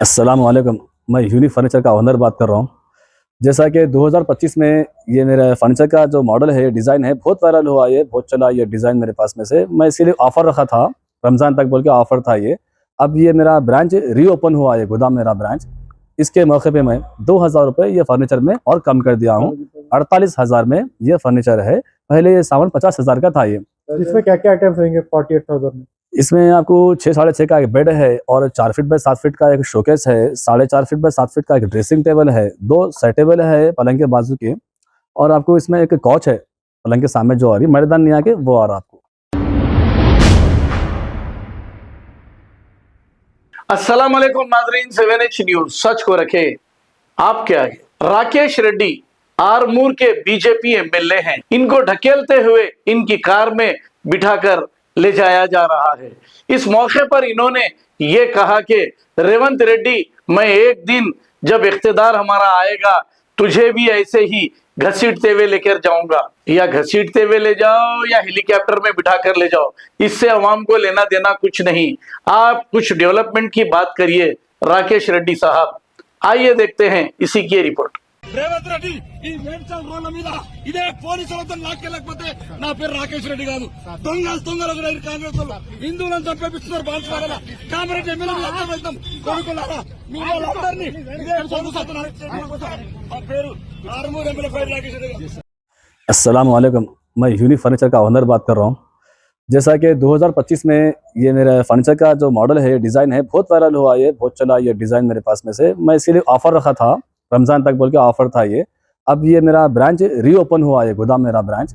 अस्सलाम वालेकुम। मैं यूनिक फर्नीचर का ओनर बात कर रहा हूँ। जैसा कि 2025 में ये मेरा फर्नीचर का जो मॉडल है, डिज़ाइन है, बहुत वायरल हुआ, ये बहुत चला ये डिज़ाइन मेरे पास में से। मैं इसीलिए ऑफ़र रखा था, रमज़ान तक बोल के ऑफ़र था ये। अब ये मेरा ब्रांच रीओपन हुआ है, गोदाम मेरा ब्रांच। इसके मौके पे मैं 2000 रुपये ये फर्नीचर में और कम कर दिया हूँ। 48,000 में ये फर्नीचर है। पहले ये सामान 50,000 का था ये। इसमें क्या क्या आइटम्स रहेंगे 48,000 में? इसमें आपको 6 साढ़े 6 का एक बेड है और 4 फीट बाय 7 फीट का एक शोकेस है, 4.5 फीट बाय 7 फीट का एक ड्रेसिंग टेबल है, 2 सेट टेबल है पलंग के बाजू के, और आपको इसमें एक कॉच है पलंग के सामने जो आ रही मर्दान नहीं आके वो आ रहा आपको। अस्सलाम वालेकुम नाजरीन, 7H न्यूज सच को रखे आपके आगे। राकेश रेड्डी आरमूर के बीजेपी एमएलए हैं। इनको ढकेलते हुए इनकी कार में बिठाकर ले जाया जा रहा है। इस मौके पर इन्होंने ये कहा कि रेवंत रेड्डी, मैं एक दिन जब इख्तिदार हमारा आएगा तुझे भी ऐसे ही घसीटते हुए लेकर जाऊंगा, या घसीटते हुए ले जाओ या हेलीकॉप्टर में बिठा कर ले जाओ, इससे अवाम को लेना देना कुछ नहीं। आप कुछ डेवलपमेंट की बात करिए राकेश रेड्डी साहब। आइए देखते हैं इसी की रिपोर्ट। రేవంత్ రెడ్డి ఈ మేడ్చల్ రోడ్ల మీద ఇదే పోలీసులతో లాక్కెళ్ళకపోతే నా పేరు రాకేష్ రెడ్డి కాదు. దొంగలు కాంగ్రెస్ వాళ్ళు హిందువులను చంపేపిస్తున్నారు. బాన్సువాడ కామరెడ్డి ఎమ్మెల్యే అందరూ వెళ్తాం కొడుకులారా మీ వాళ్ళందరినీ ఇదే ఆ పేరు ఆర్మూర్ ఎమ్మెల్యే పేరు రాకేష్ రెడ్డి గారు. अस्सलाम वालेकुम। मैं यूनिक फर्नीचर का ओनर बात कर रहा हूँ। जैसा कि 2025 में ये मेरा फर्नीचर का जो मॉडल है, डिज़ाइन है, बहुत वायरल हुआ, ये बहुत चला ये डिज़ाइन मेरे पास में से। मैं इसीलिए ऑफ़र रखा था, रमज़ान तक बोल के ऑफ़र था ये। अब ये मेरा ब्रांच रीओपन हुआ है, गोदाम मेरा ब्रांच।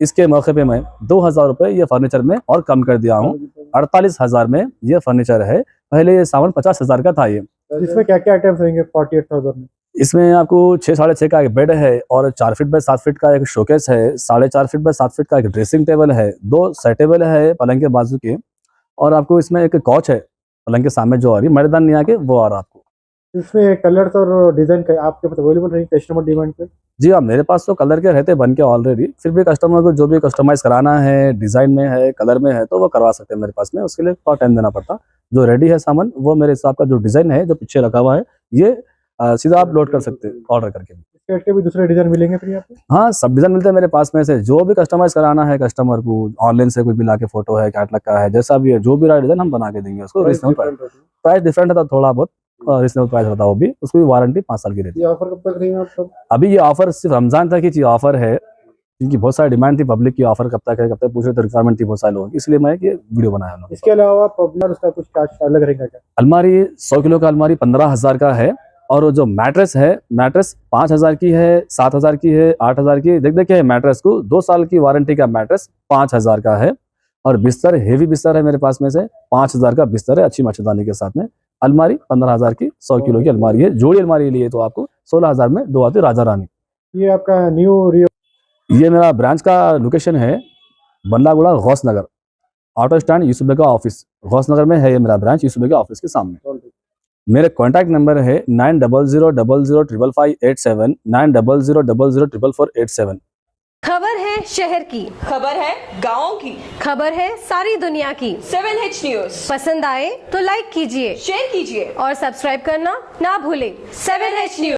इसके मौके पे मैं 2000 रुपये ये फर्नीचर में और कम कर दिया हूँ। 48,000 में ये फर्नीचर है। पहले ये सामान 50,000 का था ये। इसमें क्या क्या आइटम्स रहेंगे 48,000 में? इसमें आपको 6 साढ़े 6 का एक बेड है और 4 फीट बाय 7 फीट का एक शोकेस है, 4.5 फीट बाय 7 फीट का एक ड्रेसिंग टेबल है, 2 सेट टेबल है पलंग के बाजू के, और आपको इसमें एक कॉच है पलंग के सामने जो आ रही मर्दान नहीं आके वो आ रहा आपको। इसमें कलर्स और डिजाइन का आपके पास अवेलेबल रहेंगे कस्टमर डिमांड पे? जी हाँ, मेरे पास तो कलर के रहते बन के ऑलरेडी। फिर भी कस्टमर को जो भी कस्टमाइज कराना है, डिज़ाइन में है, कलर में है, तो वो करवा सकते हैं मेरे पास में। उसके लिए थोड़ा टाइम देना पड़ता। जो रेडी है सामान वो मेरे हिसाब का जो डिज़ाइन है जो पीछे रखा हुआ है, ये सीधा आप लोड कर सकते हैं ऑर्डर करके। इसके के भी दूसरे डिजाइन मिलेंगे फिर यहाँ पे? हाँ, सब डिज़ाइन मिलते हैं मेरे पास में से। जो भी कस्टमाइज कराना है कस्टमर को, ऑनलाइन से कोई भी ला के फोटो है, कैटलॉग का है, जैसा भी है, जो भी रहा डिज़ाइन हम बना के देंगे उसको। रिजनेबल प्राइस डिफरेंट है, थोड़ा बहुत रिजनेबल प्राइस होता है वो भी। उसकी वारंटी 5 साल की रहती है। ये ऑफर कब तक रहेगा आपका? अभी ये ऑफर सिर्फ रमजान तक ही ऑफर है, क्योंकि बहुत सारी डिमांड थी पब्लिक की, ऑफर कब तक है कब तक पूछ रहे, तो रिक्वायरमेंट थी बहुत सारे लोगों की, इसलिए मैं ये वीडियो बनाया हूँ। इसके अलावा पॉपुलर उसका कुछ चार्ज अलग रहेगा क्या? अलमारी 100 किलो का अलमारी 15,000 का है, और वो जो मैट्रेस है, मैट्रेस 5,000 की है, 7,000 की है, 8,000 की। देखिए मैट्रेस को 2 साल की वारंटी का मैट्रेस 5,000 का है। और बिस्तर हेवी बिस्तर है मेरे पास में से, 5,000 का बिस्तर है अच्छी मच्छरदानी के साथ में। अलमारी 15,000 की 100 किलो की अलमारी है। जोड़ी अलमारी लिए तो आपको 16,000 में 2 आती राजा रानी। ये आपका न्यू रियो? ये मेरा ब्रांच का लोकेशन है बल्लागुड़ा गौस नगर, ऑटो स्टैंड यूसुफ बेग का ऑफिस गौस नगर में है। ये मेरा ब्रांच यूसुफ बेग के ऑफिस के सामने। मेरे कॉन्टैक्ट नंबर है 9000005587, 9000004487। खबर है शहर की, खबर है गाँव की, खबर है सारी दुनिया की। 7H न्यूज पसंद आए तो लाइक कीजिए, शेयर कीजिए और सब्सक्राइब करना ना भूलें। 7H news.